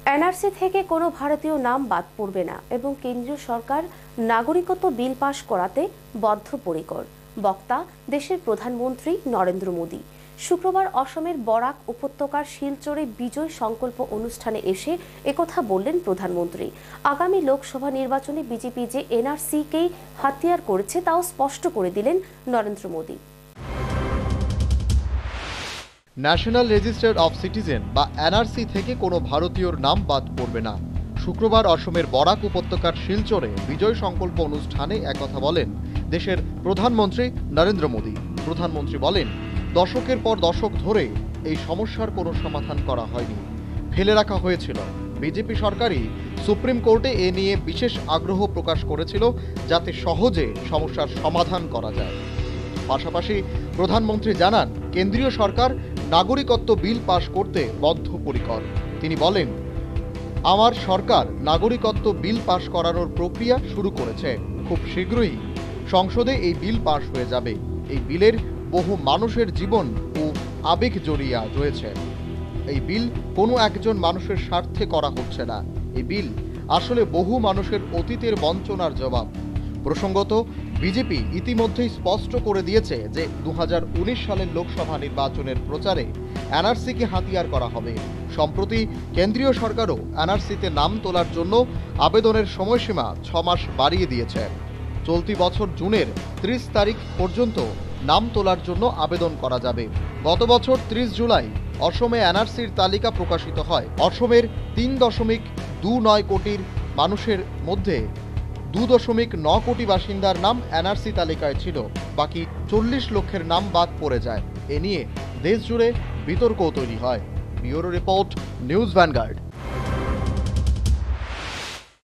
NRC থেকে কোনো ভারতীয় নাম বাদ পড়বে না এবং কেন্দ্রীয় সরকার নাগরিকত্ব বিল পাশ করাতে বদ্ধপরিকর। বক্তা দেশের প্রধানমন্ত্রী নরেন্দ্র মোদী। শুক্রবার অসমের বরাক উপত্যকার শিলচরে বিজয় সংকল্প অনুষ্ঠানে এসে একথা বললেন প্রধানমন্ত্রী। আগামী লোকসভা নির্বাচনে বিজেপি যে এনআরসিকেই হাতিয়ার করেছে তাও স্পষ্ট করে দিলেন Narendra Modi. National register of citizen বা এনআরসি থেকে কোনো ভারতীয়র নাম বাদ পড়বে না। শুক্রবার অসমের বরাক উপত্যকার শিলচরে বিজয় সংকল্প অনুষ্ঠানে একথা বলেন দেশের প্রধানমন্ত্রী নরেন্দ্র মোদী। প্রধানমন্ত্রী বলেন, দশকের পর দশক ধরে এই সমস্যার কোনো সমাধান করা হয়নি, ফেলে রাখা হয়েছিল। বিজেপি সরকারই সুপ্রিম কোর্টে এ নিয়ে বিশেষ আগ্রহ প্রকাশ করেছিল যাতে সহজে সমস্যার সমাধান করা যায়। পাশাপাশি প্রধানমন্ত্রী জানান, কেন্দ্রীয় সরকার নাগরিকত্ব বিল পাশ করতে বদ্ধপরিকর। তিনি বলেন, আমার সরকার নাগরিকত্ব বিল পাশ করানোর প্রক্রিয়া শুরু করেছে। খুব শীঘ্রই সংসদে এই বিল পাশ হয়ে যাবে। এই বিলের বহু মানুষের জীবন ও আবেগ জড়িয়ে রয়েছে। এই বিল কোনো একজন মানুষের স্বার্থে করা হচ্ছে না। এই বিল আসলে বহু মানুষের অতীতের বঞ্চনার জবাব। প্রসঙ্গত, বিজেপি ইতিমধ্যেই স্পষ্ট করে দিয়েছে যে 2019 সালের লোকসভা নির্বাচনের প্রচারে এনআরসিকে হাতিয়ার করা হবে। সম্প্রতি কেন্দ্রীয় সরকারও এনআরসিতে নাম তোলার জন্য আবেদনের সময়সীমা 6 মাস বাড়িয়ে দিয়েছে। চলতি বছর জুনের 30 তারিখ পর্যন্ত নাম তোলার জন্য আবেদন করা যাবে। গত বছর 30 জুলাই অসমে এনআরসির তালিকা প্রকাশিত হয়। অসমের 3.29 কোটির মানুষের মধ্যে 2.9 কোটি বাসিন্দার নাম এনআরসি তালিকায় ছিল। বাকি 40 লক্ষের নাম বাদ পড়ে যায়। এ নিয়ে দেশ জুড়ে বিতর্কও তৈরি হয়। Bureau report, news vanguard.